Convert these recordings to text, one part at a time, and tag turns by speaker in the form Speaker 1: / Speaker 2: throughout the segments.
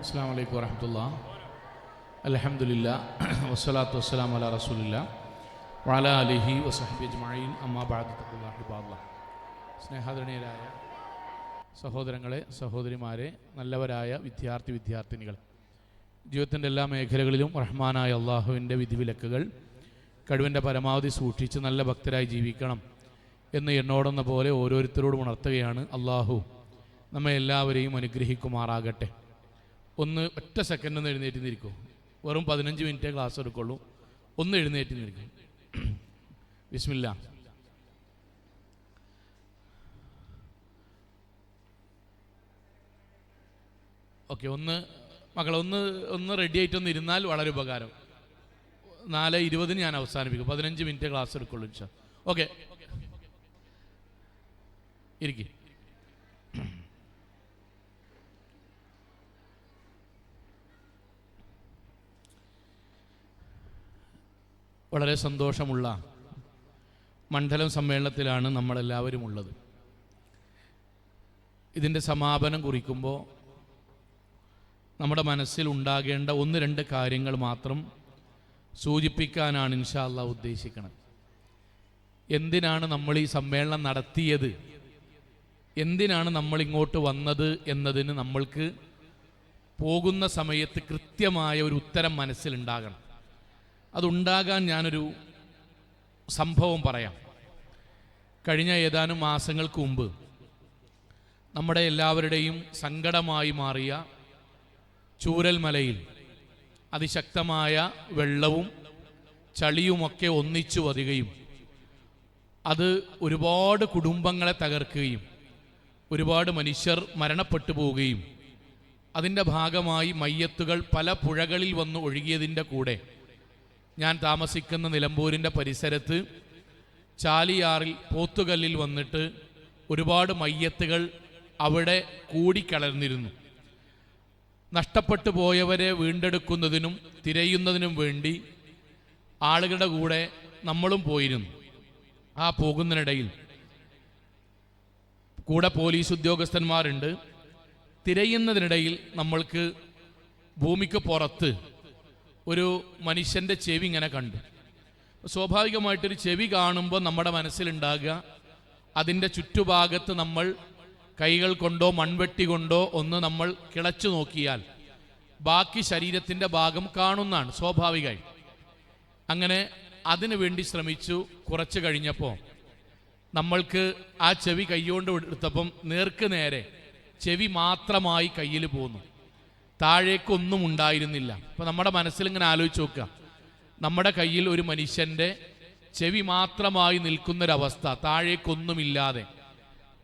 Speaker 1: അസ്സലാമു അലൈക്കും വറഹ്മത്തുള്ളാഹി. അൽഹംദുലില്ലാഹ് വസ്സലാത്തു വസ്സലാമു അലാ റസൂലില്ലാഹ് വഅലാ ആലിഹി വസഹ്ബിഹി അജ്മഈൻ. അമ്മാ ബഅദ്. തഖ്വല്ലാഹി ഇബാദല്ലാഹ്. സ്നേഹാദരണീയരായ സഹോദരങ്ങളെ, സഹോദരിമാരെ, നല്ലവരായ വിദ്യാർത്ഥിനികൾ, ജീവിതത്തിൻ്റെ എല്ലാ മേഖലകളിലും റഹ്മാനായ അള്ളാഹുവിൻ്റെ വിധിവിലക്കുകൾ കഴിവിൻ്റെ പരമാവധി സൂക്ഷിച്ച് നല്ല ഭക്തരായി ജീവിക്കണം എന്ന് എന്നോടെന്ന പോലെ ഓരോരുത്തരോടും ഉണർത്തുകയാണ്. അള്ളാഹു നമ്മെ എല്ലാവരെയും അനുഗ്രഹിക്കുമാറാകട്ടെ. ഒറ്റ സെക്കൻഡ് ഒന്ന് എഴുന്നേറ്റ് നിൽക്കും. വെറും 15 മിനിറ്റേ ക്ലാസ് എടുക്കുള്ളൂ. ഒന്ന് എഴുന്നേറ്റ് നിൽക്കും. ബിസ്മില്ലാ. ഓക്കെ, ഒന്ന് റെഡി ആയിട്ടൊന്ന് ഇരുന്നാൽ വളരെ ഉപകാരം. 4:20 ഞാൻ അവസാനിപ്പിക്കും. 15 മിനിറ്റ് ക്ലാസ് എടുക്കുള്ളൂ. ഓക്കെ, ഇരിക്കും. വളരെ സന്തോഷമുള്ള മണ്ഡലം സമ്മേളനത്തിലാണ് നമ്മളെല്ലാവരും ഉള്ളത്. ഇതിൻ്റെ സമാപനം കുറിക്കുമ്പോൾ നമ്മുടെ മനസ്സിൽ ഉണ്ടാകേണ്ട 1-2 കാര്യങ്ങൾ മാത്രം സൂചിപ്പിക്കാനാണ് ഇൻഷാ അല്ലാഹ് ഉദ്ദേശിക്കുന്നത്. എന്തിനാണ് നമ്മൾ ഈ സമ്മേളനം നടത്തിയത്, എന്തിനാണ് നമ്മൾ ഇങ്ങോട്ട് വന്നത് എന്നതിന് നമ്മൾക്ക് പോകുന്ന സമയത്ത് കൃത്യമായ ഒരു ഉത്തരം മനസ്സിലുണ്ടാകണം. അതുണ്ടാകാൻ ഞാനൊരു സംഭവം പറയാം. കഴിഞ്ഞ ഏതാനും മാസങ്ങൾക്ക് മുമ്പ് നമ്മുടെ എല്ലാവരുടെയും സങ്കടമായി മാറിയ ചൂരൽമലയിൽ അതിശക്തമായ വെള്ളവും ചളിയുമൊക്കെ ഒന്നിച്ചു വരികയും അത് ഒരുപാട് കുടുംബങ്ങളെ തകർക്കുകയും ഒരുപാട് മനുഷ്യർ മരണപ്പെട്ടു പോവുകയും അതിൻ്റെ ഭാഗമായി മയ്യത്തുകൾ പല പുഴകളിൽ വന്ന് ഒഴുകിയതിൻ്റെ കൂടെ ഞാൻ താമസിക്കുന്ന നിലമ്പൂരിൻ്റെ പരിസരത്ത് ചാലിയാറിൽ പോത്തുകല്ലിൽ വന്നിട്ട് ഒരുപാട് മയ്യത്തുകൾ അവിടെ കൂടിക്കലർന്നിരുന്നു. നഷ്ടപ്പെട്ടു പോയവരെ വീണ്ടെടുക്കുന്നതിനും തിരയുന്നതിനും വേണ്ടി ആളുകളുടെ കൂടെ നമ്മളും പോയിരുന്നു. ആ പോകുന്നതിനിടയിൽ കൂടെ പോലീസ് ഉദ്യോഗസ്ഥന്മാരുണ്ട്. തിരയുന്നതിനിടയിൽ നമ്മൾക്ക് ഭൂമിക്ക് പുറത്ത് ഒരു മനുഷ്യൻ്റെ ചെവി ഇങ്ങനെ കണ്ടു. സ്വാഭാവികമായിട്ടൊരു ചെവി കാണുമ്പോൾ നമ്മുടെ മനസ്സിലുണ്ടാകുക, അതിൻ്റെ ചുറ്റുഭാഗത്ത് നമ്മൾ കൈകൾ കൊണ്ടോ മൺവെട്ടി കൊണ്ടോ ഒന്ന് നമ്മൾ കിളച്ചു നോക്കിയാൽ ബാക്കി ശരീരത്തിൻ്റെ ഭാഗം കാണുന്നതാണ് സ്വാഭാവികമായി. അങ്ങനെ അതിനു വേണ്ടി ശ്രമിച്ചു. കുറച്ച് കഴിഞ്ഞപ്പോൾ നമ്മൾക്ക് ആ ചെവി കൈകൊണ്ട് എടുത്തപ്പം നേർക്ക് നേരെ ചെവി മാത്രമായി കയ്യിൽ പോന്നു. താഴേക്കൊന്നും ഉണ്ടായിരുന്നില്ല. അപ്പോൾ നമ്മുടെ മനസ്സിലിങ്ങനെ ആലോചിച്ച് നോക്കുക, നമ്മുടെ കയ്യിൽ ഒരു മനുഷ്യൻ്റെ ചെവി മാത്രമായി നിൽക്കുന്നൊരവസ്ഥ, താഴേക്കൊന്നുമില്ലാതെ.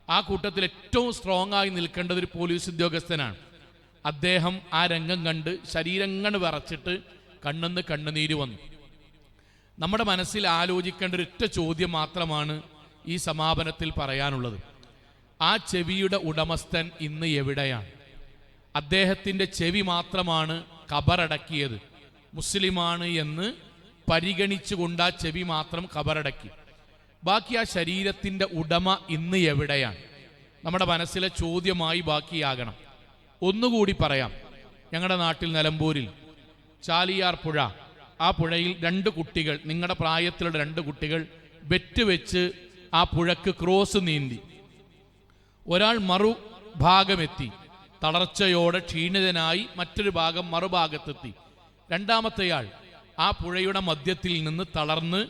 Speaker 1: ആ കൂട്ടത്തിൽ ഏറ്റവും സ്ട്രോങ് ആയി നിൽക്കേണ്ടത് ഒരു പോലീസ് ഉദ്യോഗസ്ഥനാണ്. അദ്ദേഹം ആ രംഗം കണ്ട് ശരീരങ്ങൾ വിറച്ചിട്ട് കണ്ണെന്ന് കണ്ണുനീര് വന്നു. നമ്മുടെ മനസ്സിൽ ആലോചിക്കേണ്ട ഒരൊറ്റ ചോദ്യം മാത്രമാണ് ഈ സമാപനത്തിൽ പറയാനുള്ളത്. ആ ചെവിയുടെ ഉടമസ്ഥൻ ഇന്ന് എവിടെയാണ്? അദ്ദേഹത്തിൻ്റെ ചെവി മാത്രമാണ് ഖബറടക്കിയത്. മുസ്ലിമാണ് എന്ന് പരിഗണിച്ചുകൊണ്ട് ആ ചെവി മാത്രം ഖബറടക്കി. ബാക്കി ആ ശരീരത്തിൻ്റെ ഉടമ ഇന്ന് എവിടെയാണ്? നമ്മുടെ മനസ്സിലെ ചോദ്യമായി ബാക്കിയാകണം. ഒന്നുകൂടി പറയാം. ഞങ്ങളുടെ നാട്ടിൽ നിലമ്പൂരിൽ ചാലിയാർ പുഴ, ആ പുഴയിൽ 2 കുട്ടികൾ, നിങ്ങളുടെ പ്രായത്തിലുള്ള 2 കുട്ടികൾ ബെറ്റ് വെച്ച് ആ പുഴക്ക് ക്രോസ് നീന്തി. ഒരാൾ മറുഭാഗമെത്തി, തളർച്ചയോടെ ക്ഷീണിതനായി മറ്റൊരു ഭാഗം മറുഭാഗത്തെത്തി. രണ്ടാമത്തെയാൾ ആ പുഴയുടെ മധ്യത്തിൽ നിന്ന് തളർന്ന്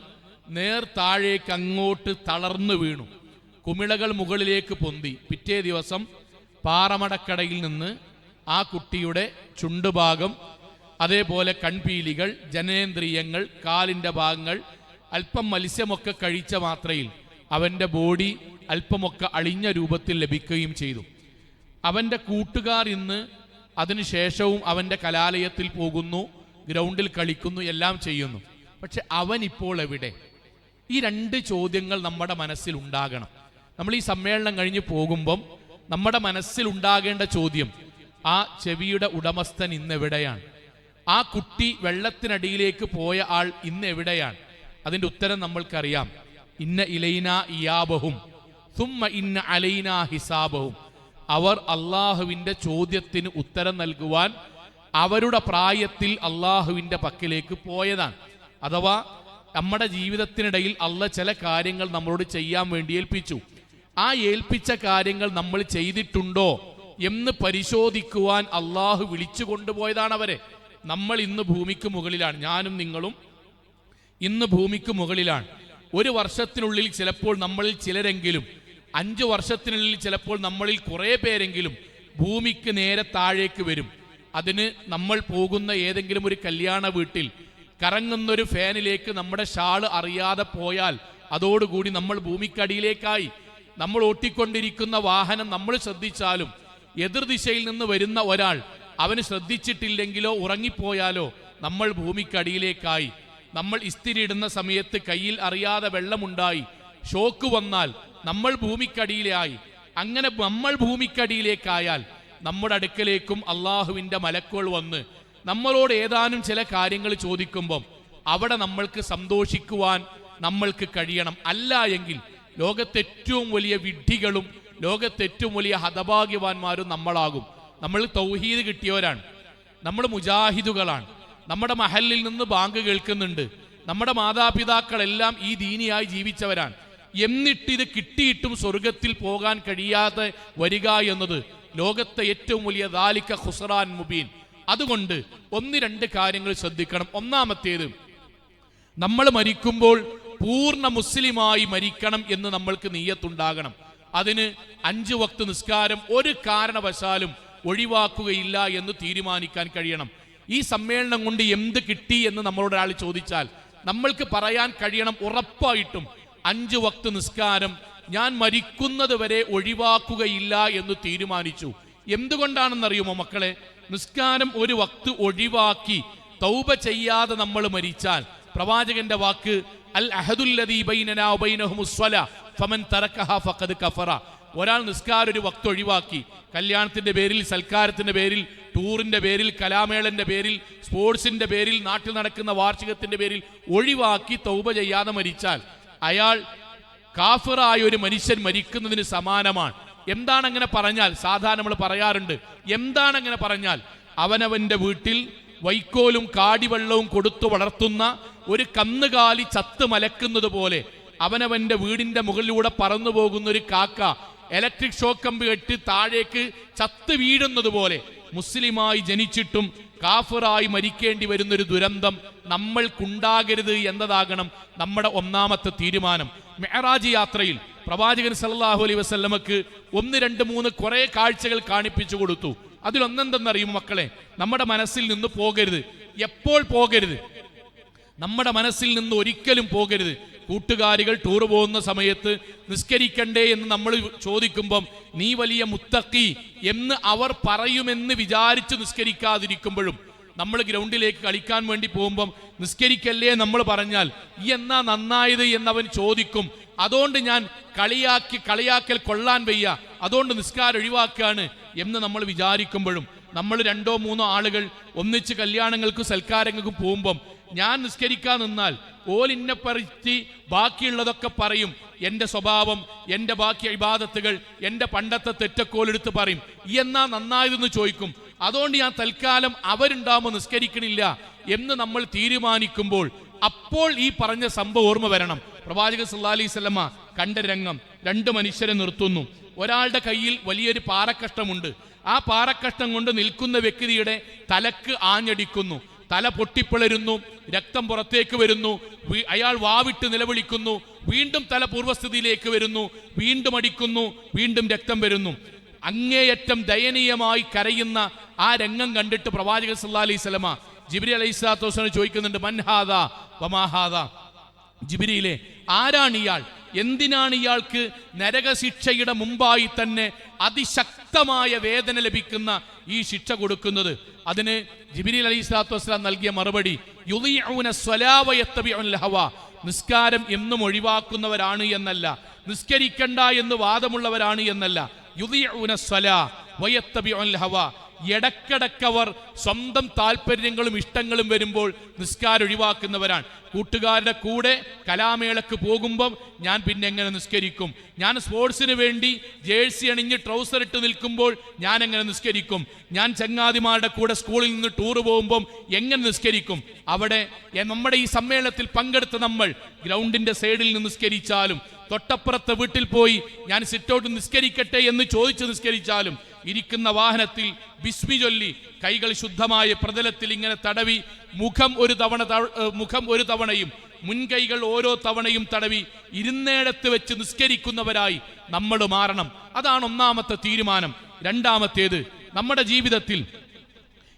Speaker 1: നേർ താഴേക്ക് അങ്ങോട്ട് തളർന്നു വീണു. കുമിളകൾ മുകളിലേക്ക് പൊന്തി. പിറ്റേ ദിവസം പാറമടക്കടയിൽ നിന്ന് ആ കുട്ടിയുടെ ചുണ്ടുഭാഗം, അതേപോലെ കൺപീലികൾ, ജനനേന്ദ്രിയങ്ങൾ, കാലിൻ്റെ ഭാഗങ്ങൾ, അല്പം മത്സ്യമൊക്കെ കഴിച്ച മാത്രയിൽ അവൻ്റെ ബോഡി അല്പമൊക്കെ അളിഞ്ഞ രൂപത്തിൽ ലഭിക്കുകയും ചെയ്തു. അവൻ്റെ കൂട്ടുകാർ ഇന്ന് അതിനുശേഷവും അവൻ്റെ കലാലയത്തിൽ പോകുന്നു, ഗ്രൗണ്ടിൽ കളിക്കുന്നു, എല്ലാം ചെയ്യുന്നു. പക്ഷെ അവൻ ഇപ്പോൾ എവിടെ? ഈ 2 ചോദ്യങ്ങൾ നമ്മുടെ മനസ്സിൽ ഉണ്ടാകണം. നമ്മൾ ഈ സമ്മേളനം കഴിഞ്ഞ് പോകുമ്പം നമ്മുടെ മനസ്സിൽ ഉണ്ടാകേണ്ട ചോദ്യം, ആ ചെവിയുടെ ഉടമസ്ഥൻ ഇന്ന് എവിടെയാണ്? ആ കുട്ടി വെള്ളത്തിനടിയിലേക്ക് പോയ ആൾ ഇന്ന് എവിടെയാണ്? അതിൻ്റെ ഉത്തരം നമ്മൾക്കറിയാം. ഇന്ന ഇലൈന ഇയാബഹും സുമ്മ ഇന്ന അലൈന ഹിസാബഹും. അവർ അള്ളാഹുവിൻ്റെ ചോദ്യത്തിന് ഉത്തരം നൽകുവാൻ അവരുടെ പ്രായത്തിൽ അള്ളാഹുവിൻ്റെ പക്കലേക്ക് പോയതാണ്. അഥവാ നമ്മുടെ ജീവിതത്തിനിടയിൽ അള്ളാഹ് ചില കാര്യങ്ങൾ നമ്മളോട് ചെയ്യാൻ വേണ്ടി ഏൽപ്പിച്ചു. ആ ഏൽപ്പിച്ച കാര്യങ്ങൾ നമ്മൾ ചെയ്തിട്ടുണ്ടോ എന്ന് പരിശോധിക്കുവാൻ അള്ളാഹു വിളിച്ചു കൊണ്ടുപോയതാണ് അവരെ. നമ്മൾ ഇന്ന് ഭൂമിക്ക് മുകളിലാണ്, ഞാനും നിങ്ങളും ഇന്ന് ഭൂമിക്ക് മുകളിലാണ്. ഒരു വർഷത്തിനുള്ളിൽ ചിലപ്പോൾ നമ്മളിൽ ചിലരെങ്കിലും, 5 വർഷത്തിനുള്ളിൽ ചിലപ്പോൾ നമ്മളിൽ കുറേ പേരെങ്കിലും ഭൂമിക്ക് നേരെ താഴേക്ക് വരും. അതിന് നമ്മൾ പോകുന്ന ഏതെങ്കിലും ഒരു കല്യാണ വീട്ടിൽ കറങ്ങുന്നൊരു ഫാനിലേക്ക് നമ്മുടെ ഷാള് അറിയാതെ പോയാൽ അതോടുകൂടി നമ്മൾ ഭൂമിക്കടിയിലേക്കായി. നമ്മൾ ഓട്ടിക്കൊണ്ടിരിക്കുന്ന വാഹനം നമ്മൾ ശ്രദ്ധിച്ചാലും എതിർദിശയിൽ നിന്ന് വരുന്ന ഒരാൾ അവന് ശ്രദ്ധിച്ചിട്ടില്ലെങ്കിലോ ഉറങ്ങിപ്പോയാലോ നമ്മൾ ഭൂമിക്കടിയിലേക്കായി. നമ്മൾ ഇസ്തിരി ഇടുന്ന സമയത്ത് കയ്യിൽ അറിയാതെ വെള്ളമുണ്ടായി ഷോക്ക് വന്നാൽ നമ്മൾ ഭൂമിക്കടിയിലായി. അങ്ങനെ നമ്മൾ ഭൂമിക്കടിയിലേക്കായാൽ നമ്മുടെ അടുക്കലേക്കും അള്ളാഹുവിൻ്റെ മലക്കുകൾ വന്ന് നമ്മളോട് ഏതാനും ചില കാര്യങ്ങൾ ചോദിക്കുമ്പം അവിടെ നമ്മൾക്ക് സന്തോഷിക്കുവാൻ നമ്മൾക്ക് കഴിയണം. അല്ല എങ്കിൽ ലോകത്തെ ഏറ്റവും വലിയ വിഡ്ഢികളും ലോകത്തെ ഏറ്റവും വലിയ ഹതഭാഗ്യവാന്മാരും നമ്മളാകും. നമ്മൾ തൗഹീദ് കിട്ടിയവരാണ്, നമ്മൾ മുജാഹിദുകളാണ്, നമ്മുടെ മഹലിൽ നിന്ന് ബാങ്ക് കേൾക്കുന്നുണ്ട്, നമ്മുടെ മാതാപിതാക്കളെല്ലാം ഈ ദീനിയായി ജീവിച്ചവരാണ്. എന്നിട്ടിത് കിട്ടിയിട്ടും സ്വർഗത്തിൽ പോകാൻ കഴിയാതെ വരിക എന്നത് ലോകത്തെ ഏറ്റവും വലിയ ദാലിക ഖുസ്റാൻ മുബീൻ. അതുകൊണ്ട് 1-2 കാര്യങ്ങൾ ശ്രദ്ധിക്കണം. ഒന്നാമത്തേത്, നമ്മൾ മരിക്കുമ്പോൾ പൂർണ്ണ മുസ്ലിമായി മരിക്കണം എന്ന് നമ്മൾക്ക് നിയ്യത്തുണ്ടാകണം. അതിന് 5 വക്ത് നിസ്കാരം ഒരു കാരണവശാലും ഒഴിവാക്കുകയില്ല എന്ന് തീരുമാനിക്കാൻ കഴിയണം. ഈ സമ്മേളനം കൊണ്ട് എന്ത് കിട്ടി എന്ന് നമ്മളോട് ഒരാൾ ചോദിച്ചാൽ നമ്മൾക്ക് പറയാൻ കഴിയണം, ഉറപ്പായിട്ടും 5 വക്ത് നിസ്കാരം ഞാൻ മരിക്കുന്നത് വരെ ഒഴിവാക്കുകയില്ല എന്ന് തീരുമാനിച്ചു. എന്തുകൊണ്ടാണെന്നറിയുമോ മക്കളെ? നിസ്കാരം ഒരു വക്ത് ഒഴിവാക്കി തൗബ ചെയ്യാതെ നമ്മൾ മരിച്ചാൽ, പ്രവാചകന്റെ വാക്ക് അൽ അഹദുല്ലദീ ബൈനനാ വബൈനഹുമുസ് സ്വലാ ഫമൻ തറക്കഹാ ഫഖദ് കഫറ. ഒരാൾ നിസ്കാരം ഒരു വക്ത് ഒഴിവാക്കി, കല്യാണത്തിന്റെ പേരിൽ, സൽക്കാരത്തിന്റെ പേരിൽ, ടൂറിന്റെ പേരിൽ, കലാമേളന്റെ പേരിൽ, സ്പോർട്സിന്റെ പേരിൽ, നാട്ടിൽ നടക്കുന്ന വാർഷികത്തിന്റെ പേരിൽ ഒഴിവാക്കി തൗബ ചെയ്യാതെ മരിച്ചാൽ അയാൾ കാഫിറായ ഒരു മനുഷ്യൻ മരിക്കുന്നതിന് സമാനമാണ്. എന്താണ് അങ്ങനെ പറഞ്ഞാൽ? സാധാരണ നമ്മൾ പറയാറുണ്ട്, എന്താണ് അങ്ങനെ പറഞ്ഞാൽ? അവനവന്റെ വീട്ടിൽ വൈക്കോലും കാടിവെള്ളവും കൊടുത്തു വളർത്തുന്ന ഒരു കന്നുകാലി ചത്ത് മലക്കുന്നത് പോലെ അവനവന്റെ വീടിന്റെ മുകളിലൂടെ പറന്നു പോകുന്ന ഒരു കാക്ക ഇലക്ട്രിക് ഷോക്ക് കമ്പ് കെട്ടി താഴേക്ക് ചത്ത് വീഴുന്നത് പോലെ മുസ്ലിമായി ജനിച്ചിട്ടും കാഫിറായി മരിക്കേണ്ടി വരുന്നൊരു ദുരന്തം നമ്മൾക്കുണ്ടാകരുത് എന്നതാകണം നമ്മുടെ ഒന്നാമത്തെ തീരുമാനം. മെഹറാജ് യാത്രയിൽ പ്രവാചകൻ സല്ലല്ലാഹു അലൈഹി വസല്ലമക്ക് 1, 2, 3 കുറെ കാഴ്ചകൾ കാണിപ്പിച്ചു കൊടുത്തു. അതിലൊന്നെന്തെന്നറിയുമോ മക്കളെ? നമ്മുടെ മനസ്സിൽ നിന്ന് പോകരുത്. എപ്പോൾ പോകരുത്? നമ്മുടെ മനസ്സിൽ നിന്ന് ഒരിക്കലും പോകരുത്. കൂട്ടുകാരികൾ ടൂർ പോകുന്ന സമയത്ത് നിസ്കരിക്കണ്ടേ എന്ന് നമ്മൾ ചോദിക്കുമ്പം നീ വലിയ മുത്തഖി എന്ന് അവർ പറയുമെന്ന് വിചാരിച്ച് നിസ്കരിക്കാതിരിക്കുമ്പോഴും, നമ്മൾ ഗ്രൗണ്ടിലേക്ക് കളിക്കാൻ വേണ്ടി പോകുമ്പം നിസ്കരിക്കല്ലേ നമ്മൾ പറഞ്ഞാൽ ഈ എന്നാ നന്നായത് എന്നവൻ ചോദിക്കും. അതുകൊണ്ട് ഞാൻ കളിയാക്കൽ കൊള്ളാൻ വയ്യ, അതുകൊണ്ട് നിസ്കാരം ഒഴിവാക്കുകയാണ് എന്ന് നമ്മൾ വിചാരിക്കുമ്പോഴും, നമ്മൾ 2 or 3 ആളുകൾ ഒന്നിച്ച് കല്യാണങ്ങൾക്കും സൽക്കാരങ്ങൾക്കും പോകുമ്പം ഞാൻ നിസ്കരിക്കാൻ നിന്നാൽ ഓലിന്നെ പറിച്ച് ബാക്കിയുള്ളതൊക്കെ പറയും. എൻ്റെ സ്വഭാവം, എൻ്റെ ബാക്കി ഇബാദത്തുകൾ, എൻ്റെ പണ്ടത്തെ തെറ്റക്കോലെടുത്ത് പറയും. ഈ എന്നാ നന്നായതെന്ന് ചോദിക്കും. അതുകൊണ്ട് ഞാൻ തൽക്കാലം അവരുണ്ടാകുമ്പോൾ നിസ്കരിക്കണില്ല എന്ന് നമ്മൾ തീരുമാനിക്കുമ്പോൾ അപ്പോൾ ഈ പറഞ്ഞ സംഭവം ഓർമ്മ വരണം. പ്രവാചകൻ സല്ലല്ലാഹു അലൈഹി വസല്ലമ കണ്ട രംഗം, 2 മനുഷ്യരെ നിർത്തുന്നു. ഒരാളുടെ കയ്യിൽ വലിയൊരു പാറക്കഷ്ടമുണ്ട്. ആ പാറക്കഷ്ടം കൊണ്ട് നിൽക്കുന്ന വ്യക്തിയുടെ തലക്ക് ആഞ്ഞടിക്കുന്നു. തല പൊട്ടിപ്പിളരുന്നു, രക്തം പുറത്തേക്ക് വരുന്നു. അയാൾ വാവിട്ട് നിലവിളിക്കുന്നു. വീണ്ടും തല പൂർവ്വസ്ഥിതിയിലേക്ക് വരുന്നു, വീണ്ടും അടിക്കുന്നു, വീണ്ടും രക്തം വരുന്നു. അങ്ങേയറ്റം ദയനീയമായി കരയുന്ന ആ രംഗം കണ്ടിട്ട് പ്രവാചകൻ സല്ലല്ലാഹു അലൈഹി വസല്ലമ ജിബ്രീൽ അലൈഹിസ്സലാത്തു വസ്സലാം ചോദിക്കുന്നുണ്ട്, മൻ ഹാദാ വമാ ഹാദാ? ജിബ്രീലെ, ആരാണ് ഇയാൾ? എന്തിനാണ് ഇയാൾക്ക് നരകശിക്ഷയുടെ മുമ്പായി തന്നെ അതിശക്തമായ വേദന ലഭിക്കുന്ന ഈ ശിക്ഷ കൊടുക്കുന്നത്? അതിന് ജിബ്രീൽ അലൈഹിസ്സലാത്തു വസ്സലാം നൽകിയ മറുപടി, യുളീഊന സ്വലാ വയത്തബിഉൽ ഹവാ. നിസ്കാരം എന്നും ഒഴിവാക്കുന്നവരാണ് എന്നല്ല, നിസ്കരിക്കണ്ട എന്ന് വാദമുള്ളവരാണ് എന്നല്ല. യുളീഊന സ്വലാ വയത്തബിഉൽ ഹവാ. ഇടക്കിടക്കവർ സ്വന്തം താല്പര്യങ്ങളും ഇഷ്ടങ്ങളും വരുമ്പോൾ നിസ്കാരം ഒഴിവാക്കുന്നവരാണ്. കൂട്ടുകാരുടെ കൂടെ കലാമേളക്ക് പോകുമ്പം ഞാൻ പിന്നെ എങ്ങനെ നിസ്കരിക്കും? ഞാൻ സ്പോർട്സിന് വേണ്ടി ജേഴ്സി അണിഞ്ഞ് ട്രൗസർ ഇട്ട് നിൽക്കുമ്പോൾ ഞാൻ എങ്ങനെ നിസ്കരിക്കും? ഞാൻ ചങ്ങാതിമാരുടെ കൂടെ സ്കൂളിൽ നിന്ന് ടൂർ പോകുമ്പം എങ്ങനെ നിസ്കരിക്കും? അവിടെ നമ്മുടെ ഈ സമ്മേളനത്തിൽ പങ്കെടുത്ത നമ്മൾ ഗ്രൗണ്ടിന്റെ സൈഡിൽ നിന്ന് നിസ്കരിച്ചാലും, തൊട്ടപ്പുറത്തെ വീട്ടിൽ പോയി ഞാൻ സിറ്റൗട്ട് നിസ്കരിക്കട്ടെ എന്ന് ചോദിച്ച് നിസ്കരിച്ചാലും, ഇരിക്കുന്ന വാഹനത്തിൽ ബിസ്മി ചൊല്ലി കൈകൾ ശുദ്ധമായ പ്രതലത്തിൽ ഇങ്ങനെ തടവി മുഖം ഒരു തവണയും മുൻകൈകൾ ഓരോ തവണയും തടവി ഇരുന്നേടത്ത് വെച്ച് നിസ്കരിക്കുന്നവരായി നമ്മൾ മാറണം. അതാണ് ഒന്നാമത്തെ തീരുമാനം. രണ്ടാമത്തേത്, നമ്മുടെ ജീവിതത്തിൽ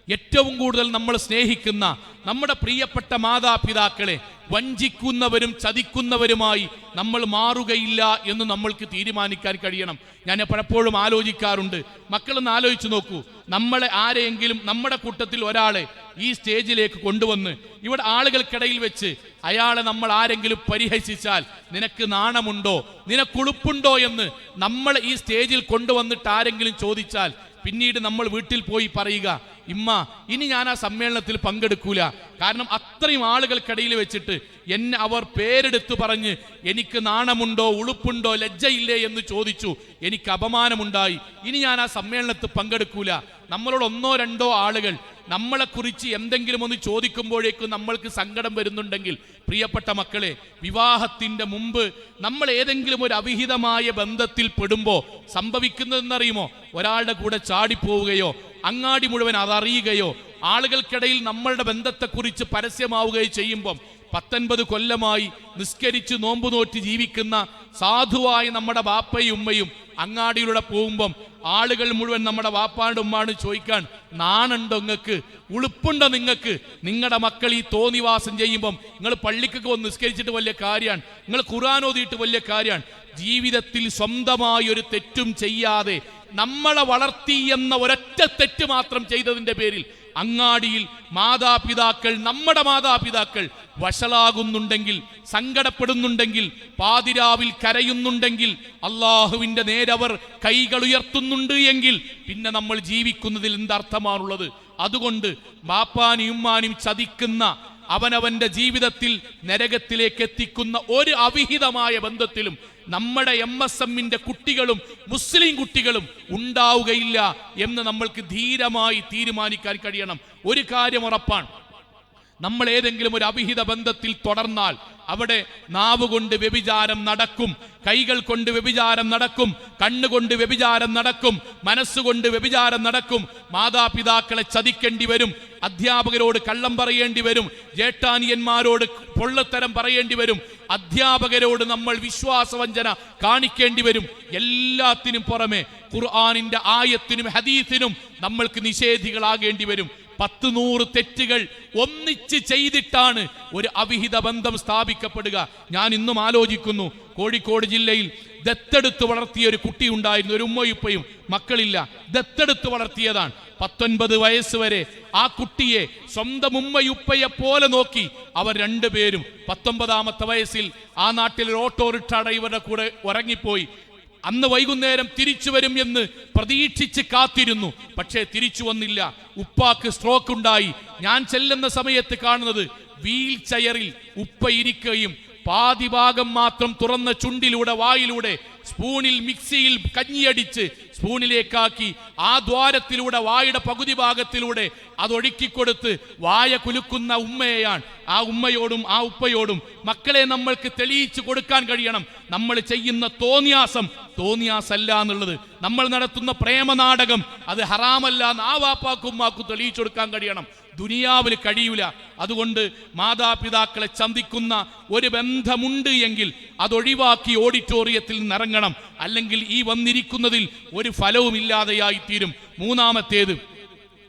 Speaker 1: ഏറ്റവും കൂടുതൽ നമ്മൾ സ്നേഹിക്കുന്ന നമ്മുടെ പ്രിയപ്പെട്ട മാതാപിതാക്കളെ വഞ്ചിക്കുന്നവരും ചതിക്കുന്നവരുമായി നമ്മൾ മാറുകയില്ല എന്ന് നമ്മൾക്ക് തീരുമാനിക്കാൻ കഴിയണം. ഞാൻ പലപ്പോഴും ആലോചിക്കാറുണ്ട്, മക്കളൊന്ന് ആലോചിച്ച് നോക്കൂ, നമ്മളെ ആരെയെങ്കിലും നമ്മുടെ കൂട്ടത്തിൽ ഒരാളെ ഈ സ്റ്റേജിലേക്ക് കൊണ്ടുവന്ന് ഇവിടെ ആളുകൾക്കിടയിൽ വെച്ച് അയാളെ നമ്മൾ ആരെങ്കിലും പരിഹസിച്ചാൽ നിനക്ക് നാണമുണ്ടോ, നിനക്കുളുപ്പുണ്ടോ എന്ന് നമ്മൾ ഈ സ്റ്റേജിൽ കൊണ്ടുവന്നിട്ട് ആരെങ്കിലും ചോദിച്ചാൽ പിന്നീട് നമ്മൾ വീട്ടിൽ പോയി പറയുക, ഇമ്മ ഇനി ഞാൻ ആ സമ്മേളനത്തിൽ പങ്കെടുക്കൂല, കാരണം അത്രയും ആളുകൾക്കിടയിൽ വെച്ചിട്ട് എന്നെ അവർ പേരെടുത്തു പറഞ്ഞ് എനിക്ക് നാണമുണ്ടോ, ഉളുപ്പുണ്ടോ, ലജ്ജയില്ലേ എന്ന് ചോദിച്ചു, എനിക്ക് അപമാനമുണ്ടായി, ഇനി ഞാൻ ആ സമ്മേളനത്തിൽ പങ്കെടുക്കൂല. നമ്മളോട് ഒന്നോ രണ്ടോ ആളുകൾ നമ്മളെക്കുറിച്ച് എന്തെങ്കിലും ഒന്ന് ചോദിക്കുമ്പോഴേക്കും നമ്മൾക്ക് സങ്കടം വരുന്നുണ്ടെങ്കിൽ, പ്രിയപ്പെട്ട മക്കളെ, വിവാഹത്തിന്റെ മുമ്പ് നമ്മൾ ഏതെങ്കിലും ഒരു അവിഹിതമായ ബന്ധത്തിൽ പെടുമ്പോൾ സംഭവിക്കുന്നതെന്നറിയുമോ? ഒരാളുടെ കൂടെ ചാടിപ്പോവുകയോ അങ്ങാടി മുഴുവൻ അതറിയുകയോ ആളുകൾക്കിടയിൽ നമ്മളുടെ ബന്ധത്തെക്കുറിച്ച് പരസ്യമാവുകയോ ചെയ്യുമ്പം 19 കൊല്ലമായി നിസ്കരിച്ച് നോമ്പ് നോറ്റ് ജീവിക്കുന്ന സാധുവായ നമ്മുടെ ബാപ്പയും ഉമ്മയും അങ്ങാടിയിലൂടെ പോകുമ്പം ആളുകൾ മുഴുവൻ നമ്മുടെ വാപ്പാണ്ട് ഉമ്മാണ്ട് ചോദിക്കാൻ, നാണുണ്ടോ നിങ്ങൾക്ക്, ഉളുപ്പുണ്ടോ നിങ്ങൾക്ക്? നിങ്ങളുടെ മക്കൾ ഈ തോന്നിവാസം ചെയ്യുമ്പം നിങ്ങൾ പള്ളിക്കൊക്കെ ഒന്ന് നിസ്കരിച്ചിട്ട് വലിയ കാര്യമാണ്, നിങ്ങൾ ഖുർആൻ ഓതിയിട്ട് വലിയ കാര്യമാണ്. ജീവിതത്തിൽ സ്വന്തമായി ഒരു തെറ്റും ചെയ്യാതെ നമ്മളെ വളർത്തി എന്ന ഒരൊറ്റ തെറ്റ് മാത്രം ചെയ്തതിന്റെ പേരിൽ അങ്ങാടിയിൽ മാതാപിതാക്കൾ, നമ്മുടെ മാതാപിതാക്കൾ വഷളാകുന്നുണ്ടെങ്കിൽ, സങ്കടപ്പെടുന്നുണ്ടെങ്കിൽ, പാതിരാവിൽ കരയുന്നുണ്ടെങ്കിൽ, അള്ളാഹുവിന്റെ നേരവർ കൈകൾ ഉയർത്തുന്നുണ്ട് എങ്കിൽ പിന്നെ നമ്മൾ ജീവിക്കുന്നതിൽ എന്തർത്ഥമാണുള്ളത്? അതുകൊണ്ട് ബാപ്പാനും ഉമ്മാനും ചതിക്കുന്ന, അവനവന്റെ ജീവിതത്തിൽ നരകത്തിലേക്ക് എത്തിക്കുന്ന ഒരു അവിഹിതമായ ബന്ധത്തിലും നമ്മുടെ MSMന്റെ കുട്ടികളും മുസ്ലിം കുട്ടികളും ഉണ്ടാവുകയില്ല എന്ന് നമ്മൾക്ക് ധീരമായി തീരുമാനിക്കാൻ കഴിയണം. ഒരു കാര്യം ഉറപ്പാണ്, നമ്മൾ ഏതെങ്കിലും ഒരു അവിഹിത ബന്ധത്തിൽ തുടർന്നാൽ അവിടെ നാവ് കൊണ്ട് വ്യഭിചാരം നടക്കും, കൈകൾ കൊണ്ട് വ്യഭിചാരം നടക്കും, കണ്ണുകൊണ്ട് വ്യഭിചാരം നടക്കും, മനസ്സുകൊണ്ട് വ്യഭിചാരം നടക്കും. മാതാപിതാക്കളെ ചതിക്കേണ്ടി വരും, അധ്യാപകരോട് കള്ളം പറയേണ്ടി വരും, ജേഷ്ഠാനിയന്മാരോട് പൊള്ളത്തരം പറയേണ്ടി വരും, അധ്യാപകരോട് നമ്മൾ വിശ്വാസവഞ്ചന കാണിക്കേണ്ടി വരും. എല്ലാത്തിനും പുറമെ ഖുർആനിന്റെ ആയത്തിനും ഹദീസിനും നമ്മൾക്ക് നിഷേധികളാകേണ്ടി വരും. 100 തെറ്റുകൾ ഒന്നിച്ച് ചെയ്തിട്ടാണ് ഒരു അവിഹിത ബന്ധം സ്ഥാപിക്കപ്പെടുക. ഞാൻ ഇന്നും ആലോചിക്കുന്നു, കോഴിക്കോട് ജില്ലയിൽ ദത്തെടുത്ത് വളർത്തിയ ഒരു കുട്ടി ഉണ്ടായിരുന്നു, ഒരു ഉമ്മയുപ്പയും മക്കളില്ല, ദത്തെടുത്ത് വളർത്തിയതാണ്. 19 വയസ്സ് വരെ ആ കുട്ടിയെ സ്വന്തം ഉമ്മയുപ്പയെ പോലെ നോക്കി അവർ രണ്ടുപേരും. 19ാമത്തെ വയസ്സിൽ ആ നാട്ടിൽ ഒരു ഓട്ടോറിക്ഷ ഡ്രൈവറുടെ കൂടെ ഉറങ്ങിപ്പോയി. അന്ന് വൈകുന്നേരം തിരിച്ചു വരും എന്ന് പ്രതീക്ഷിച്ച് കാത്തിരുന്നു, പക്ഷേ തിരിച്ചു വന്നില്ല. ഉപ്പാക്ക് സ്ട്രോക്ക് ഉണ്ടായി. ഞാൻ ചെല്ലുന്ന സമയത്ത് കാണുന്നത് വീൽ ചെയറിൽ ഉപ്പ ഇരിക്കുകയും പാതിഭാഗം മാത്രം തുറന്ന ചുണ്ടിലൂടെ വായിലൂടെ സ്പൂണിൽ മിക്സിയിൽ കഞ്ഞിയടിച്ച് സ്പൂണിലേക്കാക്കി ആ ദ്വാരത്തിലൂടെ വായുടെ പകുതി ഭാഗത്തിലൂടെ അതൊഴുക്കിക്കൊടുത്ത് വായ കുലുക്കുന്ന ഉമ്മയെയാണ്. ആ ഉമ്മയോടും ആ ഉപ്പയോടും മക്കളെ നമ്മൾക്ക് തെളിയിച്ചു കൊടുക്കാൻ കഴിയണം, നമ്മൾ ചെയ്യുന്ന തോന്നിയാസല്ല എന്നുള്ളത്. നമ്മൾ നടത്തുന്ന പ്രേമനാടകം അത് ഹറാമല്ല എന്ന് ആ വാപ്പാക്കും ഉമ്മാക്കും തെളിയിച്ചു കൊടുക്കാൻ കഴിയണം. ദുനിയാവിൽ കഴിയൂല. അതുകൊണ്ട് മാതാപിതാക്കളെ ചന്ദിക്കുന്ന ഒരു ബന്ധമുണ്ട് എങ്കിൽ അതൊഴിവാക്കി ഓഡിറ്റോറിയത്തിൽ നിന്നിറങ്ങണം, അല്ലെങ്കിൽ ഈ വന്നിരിക്കുന്നതിൽ ഒരു ഫലവുമില്ലാതെയായിത്തീരും. മൂന്നാമത്തേത്,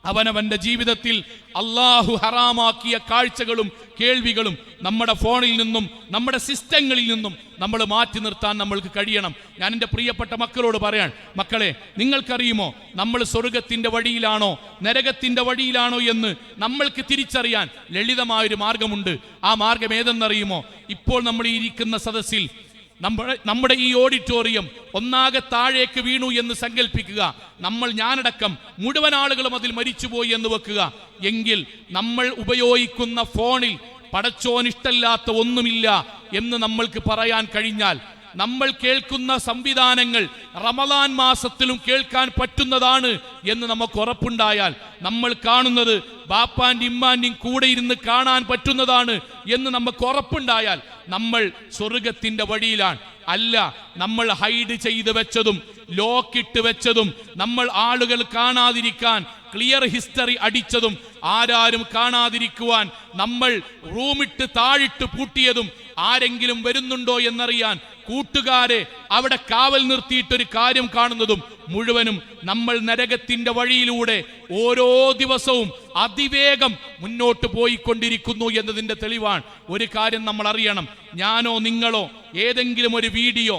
Speaker 1: അവനവന്റെ ജീവിതത്തിൽ അള്ളാഹു ഹറാമാക്കിയ കാഴ്ചകളും കേൾവികളും നമ്മുടെ ഫോണിൽ നിന്നും നമ്മുടെ സിസ്റ്റങ്ങളിൽ നിന്നും നമ്മൾ മാറ്റി നിർത്താൻ നമ്മൾക്ക് കഴിയണം. ഞാൻ എൻ്റെ പ്രിയപ്പെട്ട മക്കളോട് പറയാൻ, മക്കളെ, നിങ്ങൾക്കറിയുമോ നമ്മൾ സ്വർഗത്തിന്റെ വഴിയിലാണോ നരകത്തിന്റെ വഴിയിലാണോ എന്ന് നമ്മൾക്ക് തിരിച്ചറിയാൻ ലളിതമായൊരു മാർഗമുണ്ട്. ആ മാർഗം ഏതെന്നറിയുമോ? ഇപ്പോൾ നമ്മൾ ഇരിക്കുന്ന സദസ്സിൽ നമ്മുടെ ഈ ഓഡിറ്റോറിയം ഒന്നാകെ താഴേക്ക് വീണു എന്ന് സങ്കല്പിക്കുക. ഞാനടക്കം മുഴുവൻ ആളുകളും അതിൽ മരിച്ചുപോയി എന്ന് വെക്കുക. എങ്കിൽ നമ്മൾ ഉപയോഗിക്കുന്ന ഫോണിൽ പടച്ചോനിഷ്ടല്ലാത്ത ഒന്നുമില്ല എന്ന് നമ്മൾക്ക് പറയാൻ കഴിഞ്ഞാൽ, നമ്മൾ കേൾക്കുന്ന സംവിധാനങ്ങൾ റമദാൻ മാസത്തിലും കേൾക്കാൻ പറ്റുന്നതാണ് എന്ന് നമുക്ക് ഉറപ്പുണ്ടായാൽ, നമ്മൾ കാണുന്നത് ബാപ്പാൻ്റെയും ഇമ്മാൻ്റെയും കൂടെ ഇരുന്ന് കാണാൻ പറ്റുന്നതാണ് എന്ന് നമുക്ക് ഉറപ്പുണ്ടായാൽ നമ്മൾ സ്വർഗത്തിന്റെ വഴിയിലാണ്. അല്ല, നമ്മൾ ഹൈഡ് ചെയ്ത് വെച്ചതും ലോക്കിട്ട് വെച്ചതും, നമ്മൾ ആളുകൾ കാണാതിരിക്കാൻ ക്ലിയർ ഹിസ്റ്ററി അടിച്ചതും, ആരാരും കാണാതിരിക്കുവാൻ നമ്മൾ റൂമിട്ട് താഴിട്ട് പൂട്ടിയതും, ആരെങ്കിലും വരുന്നുണ്ടോ എന്നറിയാൻ കൂട്ടുകാരെ അവിടെ കാവൽ നിർത്തിയിട്ടൊരു കാര്യം കാണുന്നതും മുഴുവനും നമ്മൾ നരകത്തിന്റെ വഴിയിലൂടെ ഓരോ ദിവസവും അതിവേഗം മുന്നോട്ട് പോയിക്കൊണ്ടിരിക്കുന്നു എന്നതിന്റെ തെളിവാണ്. ഒരു കാര്യം നമ്മൾ അറിയണം, ഞാനോ നിങ്ങളോ ഏതെങ്കിലും ഒരു വീഡിയോ,